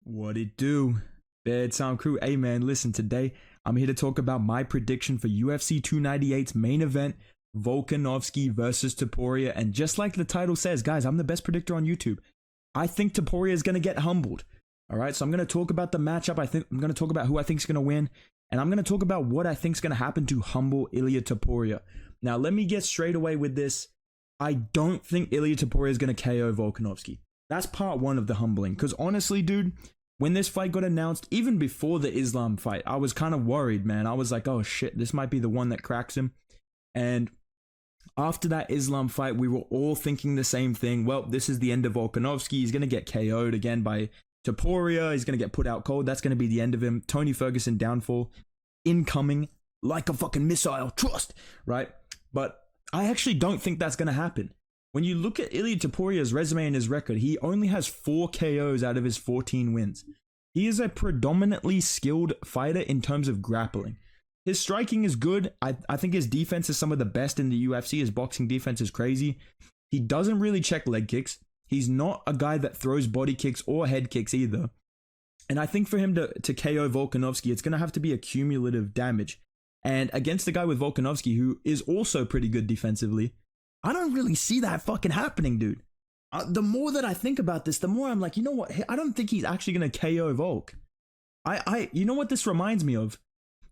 What it do? Bedtime crew. Hey man, listen, today I'm here to talk about my prediction for UFC 298's main event, Volkanovski versus Topuria. And just like the title says, guys, I'm the best predictor on YouTube. I think Topuria is going to get humbled. All right, so I'm going to talk about the matchup. I'm going to talk about who I think is going to win. And I'm going to talk about what I think is going to happen to humble Ilia Topuria. Now, let me get straight away with this. I don't think Ilia Topuria is going to KO Volkanovski. That's part one of the humbling. Because honestly, dude, when this fight got announced, even before the Islam fight, I was kind of worried, man. I was like, oh shit, this might be the one that cracks him. And after that Islam fight, we were all thinking the same thing. Well, this is the end of Volkanovski. He's going to get KO'd again by Topuria. He's going to get put out cold. That's going to be the end of him. Tony Ferguson downfall incoming like a fucking missile. Trust, right? But I actually don't think that's going to happen. When you look at Ilia Topuria's resume and his record, he only has 4 KOs out of his 14 wins. He is a predominantly skilled fighter in terms of grappling. His striking is good. I think his defense is some of the best in the UFC. His boxing defense is crazy. He doesn't really check leg kicks. He's not a guy that throws body kicks or head kicks either. And I think for him to KO Volkanovski, it's going to have to be a cumulative damage. And against a guy with Volkanovski, who is also pretty good defensively, I don't really see that fucking happening, dude. The more that I think about this, the more I'm like, you know what? I don't think he's actually going to KO Volk. You know what this reminds me of?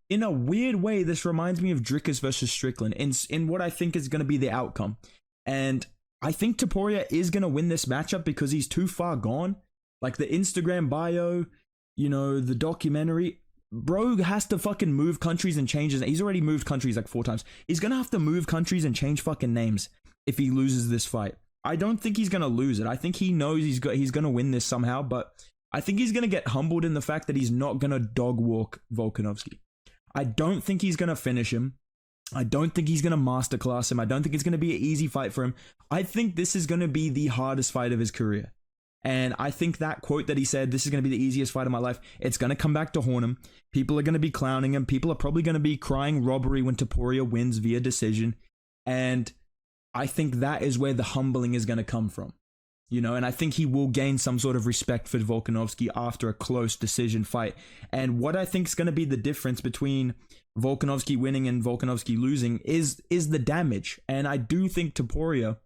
In a weird way, this reminds me of Dricus versus Strickland in what I think is going to be the outcome. And I think Topuria is going to win this matchup because he's too far gone. Like the Instagram bio, you know, the documentary. Bro has to fucking move countries and change his. He's already moved countries like 4 times. He's gonna have to move countries and change fucking names if he loses this fight. I don't think he's gonna lose it. I think he knows he's gonna win this somehow, but I think he's gonna get humbled in the fact that he's not gonna dog walk Volkanovski. I don't think he's gonna finish him. I don't think he's gonna masterclass him. I don't think it's gonna be an easy fight for him. I think this is gonna be the hardest fight of his career. And I think that quote that he said, this is going to be the easiest fight of my life, it's going to come back to haunt him. People are going to be clowning him. People are probably going to be crying robbery when Topuria wins via decision. And I think that is where the humbling is going to come from. You know, and I think he will gain some sort of respect for Volkanovski after a close decision fight. And what I think is going to be the difference between Volkanovski winning and Volkanovski losing is the damage. And I do think Topuria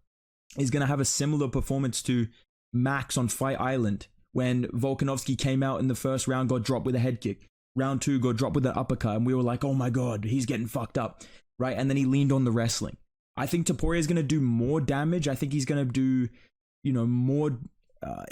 is going to have a similar performance to Max on Fight Island when Volkanovski came out in the first round, got dropped with a head kick. Round 2 got dropped with an uppercut, and we were like, oh my god, he's getting fucked up, right? And then he leaned on the wrestling. I think Topuria is going to do more damage. I think he's going to do, you know, more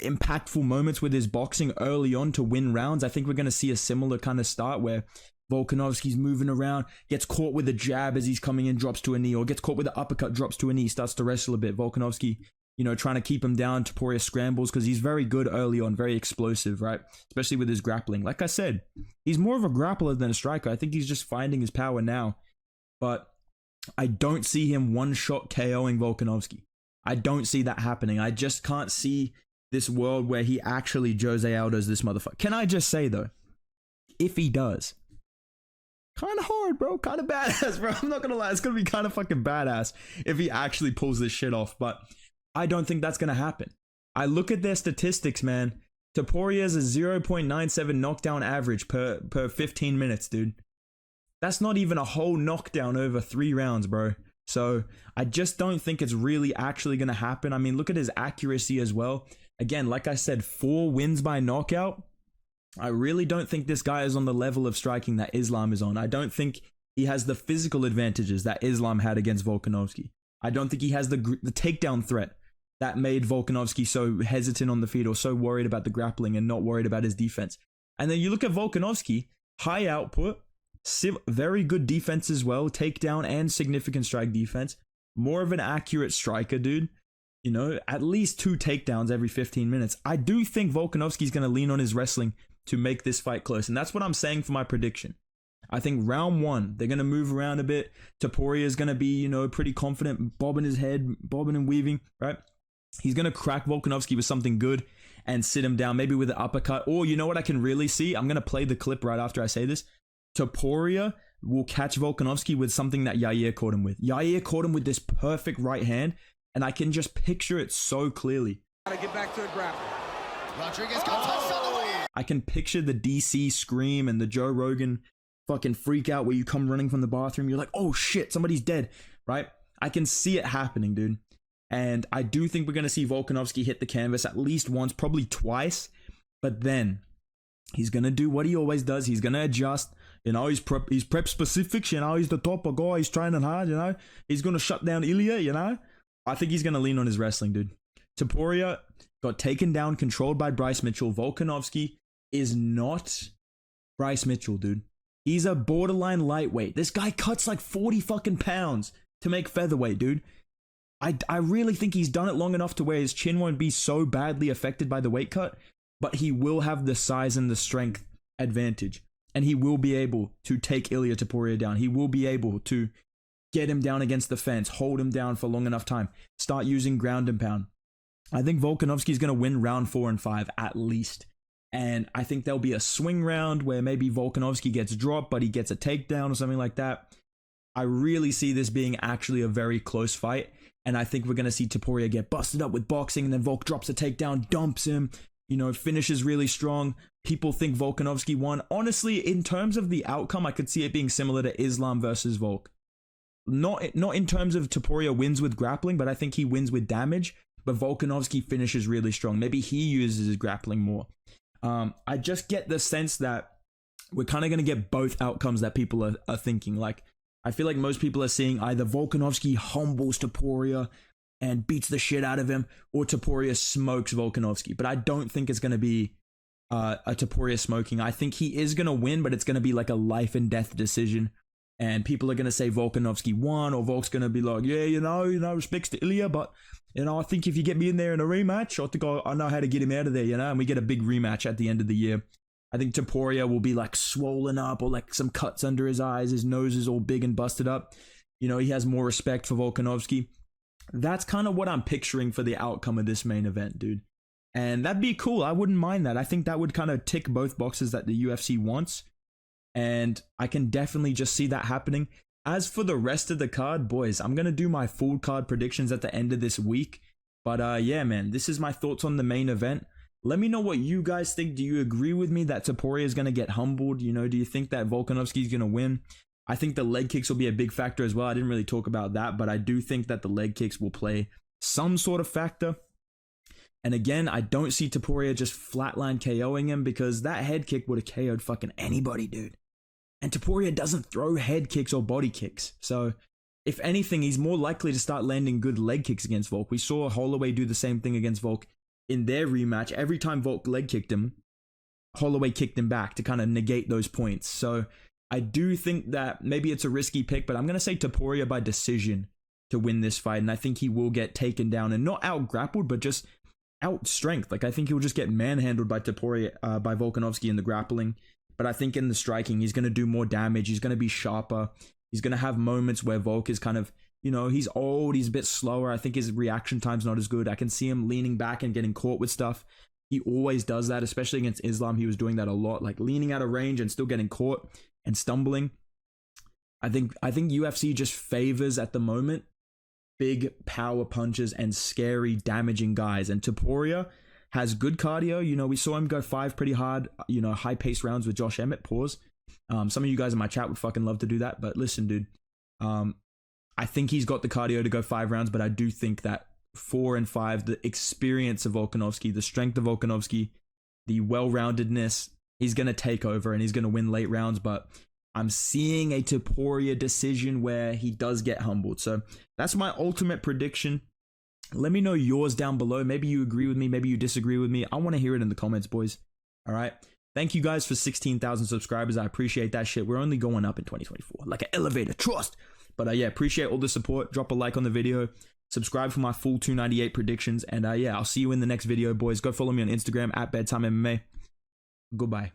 impactful moments with his boxing early on to win rounds. I think we're going to see a similar kind of start where Volkanovski's moving around, gets caught with a jab as he's coming in, drops to a knee, or gets caught with an uppercut, drops to a knee, starts to wrestle a bit. Volkanovski, you know, trying to keep him down. Topuria scrambles because he's very good early on, very explosive, right? Especially with his grappling. Like I said, he's more of a grappler than a striker. I think he's just finding his power now. But I don't see him one-shot KOing Volkanovski. I don't see that happening. I just can't see this world where he actually Jose Aldo's this motherfucker. Can I just say, though, if he does, kind of hard, bro. Kind of badass, bro. I'm not going to lie. It's going to be kind of fucking badass if he actually pulls this shit off. But I don't think that's going to happen. I look at their statistics, man. Topuria is a 0.97 knockdown average per 15 minutes, dude. That's not even a whole knockdown over 3 rounds, bro. So I just don't think it's really actually going to happen. I mean, look at his accuracy as well. Again, like I said, 4 wins by knockout. I really don't think this guy is on the level of striking that Islam is on. I don't think he has the physical advantages that Islam had against Volkanovski. I don't think he has the takedown threat that made Volkanovski so hesitant on the feet or so worried about the grappling and not worried about his defense. And then you look at Volkanovski, high output, very good defense as well, takedown and significant strike defense. More of an accurate striker, dude. You know, at least 2 takedowns every 15 minutes. I do think Volkanovski's going to lean on his wrestling to make this fight close. And that's what I'm saying for my prediction. I think round 1, they're going to move around a bit. Topuria is going to be, you know, pretty confident, bobbing his head, bobbing and weaving, right? He's going to crack Volkanovski with something good and sit him down, maybe with an uppercut. Or you know what I can really see? I'm going to play the clip right after I say this. Topuria will catch Volkanovski with something that Yair caught him with. Yair caught him with this perfect right hand, and I can just picture it so clearly. Gotta get back to the grappling. Rodriguez got touched on the way. I can picture the DC scream and the Joe Rogan fucking freak out where you come running from the bathroom. You're like, oh shit, somebody's dead, right? I can see it happening, dude. And I do think we're going to see Volkanovski hit the canvas at least once, probably twice. But then he's going to do what he always does. He's going to adjust. You know, he's prep specifics. You know, he's the top of guy. He's training hard, you know. He's going to shut down Ilia, you know. I think he's going to lean on his wrestling, dude. Topuria got taken down, controlled by Bryce Mitchell. Volkanovski is not Bryce Mitchell, dude. He's a borderline lightweight. This guy cuts like 40 fucking pounds to make featherweight, dude. I really think he's done it long enough to where his chin won't be so badly affected by the weight cut, but he will have the size and the strength advantage. And he will be able to take Ilia Topuria down. He will be able to get him down against the fence, hold him down for long enough time, start using ground and pound. I think Volkanovski is going to win round 4 and 5 at least. And I think there'll be a swing round where maybe Volkanovski gets dropped, but he gets a takedown or something like that. I really see this being actually a very close fight. And I think we're going to see Topuria get busted up with boxing, and then Volk drops a takedown, dumps him, you know, finishes really strong. People think Volkanovski won. Honestly, in terms of the outcome, I could see it being similar to Islam versus Volk. Not in terms of Topuria wins with grappling, but I think he wins with damage. But Volkanovski finishes really strong. Maybe he uses his grappling more. I just get the sense that we're kind of going to get both outcomes that people are thinking. Like, I feel like most people are seeing either Volkanovski humbles Topuria and beats the shit out of him, or Topuria smokes Volkanovski. But I don't think it's going to be a Topuria smoking. I think he is going to win, but it's going to be like a life and death decision. And people are going to say Volkanovski won, or Volk's going to be like, yeah, you know, respects to Ilia, but, you know, I think if you get me in there in a rematch, I think I know how to get him out of there, you know, and we get a big rematch at the end of the year. I think Topuria will be like swollen up, or like some cuts under his eyes. His nose is all big and busted up. You know, he has more respect for Volkanovski. That's kind of what I'm picturing for the outcome of this main event, dude. And that'd be cool. I wouldn't mind that. I think that would kind of tick both boxes that the UFC wants. And I can definitely just see that happening. As for the rest of the card, boys, I'm going to do my full card predictions at the end of this week. But yeah, man, this is my thoughts on the main event. Let me know what you guys think. Do you agree with me that Topuria is going to get humbled? You know, do you think that Volkanovski is going to win? I think the leg kicks will be a big factor as well. I didn't really talk about that, but I do think that the leg kicks will play some sort of factor. And again, I don't see Topuria just flatline KOing him, because that head kick would have KO'd fucking anybody, dude. And Topuria doesn't throw head kicks or body kicks. So, if anything, he's more likely to start landing good leg kicks against Volk. We saw Holloway do the same thing against Volk in their rematch. Every time Volk leg kicked him, Holloway kicked him back to kind of negate those points. So, I do think that maybe it's a risky pick, but I'm going to say Topuria by decision to win this fight. And I think he will get taken down, and not out grappled, but just out strength. Like, I think he'll just get manhandled by Topuria, by Volkanovski in the grappling. But I think in the striking, he's going to do more damage. He's going to be sharper. He's going to have moments where Volk is kind of, you know, he's old. He's a bit slower. I think his reaction time's not as good. I can see him leaning back and getting caught with stuff. He always does that, especially against Islam. He was doing that a lot, like leaning out of range and still getting caught and stumbling. I think UFC just favors at the moment big power punches and scary, damaging guys. And Topuria has good cardio. You know, we saw him go 5 pretty hard, you know, high-paced rounds with Josh Emmett. Pause. Some of you guys in my chat would fucking love to do that. But listen, dude, I think he's got the cardio to go 5 rounds, but I do think that 4 and 5, the experience of Volkanovski, the strength of Volkanovski, the well-roundedness, he's going to take over and he's going to win late rounds. But I'm seeing a Topuria decision where he does get humbled. So that's my ultimate prediction. Let me know yours down below. Maybe you agree with me. Maybe you disagree with me. I want to hear it in the comments, boys. All right. Thank you guys for 16,000 subscribers. I appreciate that shit. We're only going up in 2024. Like an elevator. Trust. But yeah, appreciate all the support. Drop a like on the video. Subscribe for my full 298 predictions. And yeah, I'll see you in the next video, boys. Go follow me on Instagram at Bedtime MMA. Goodbye.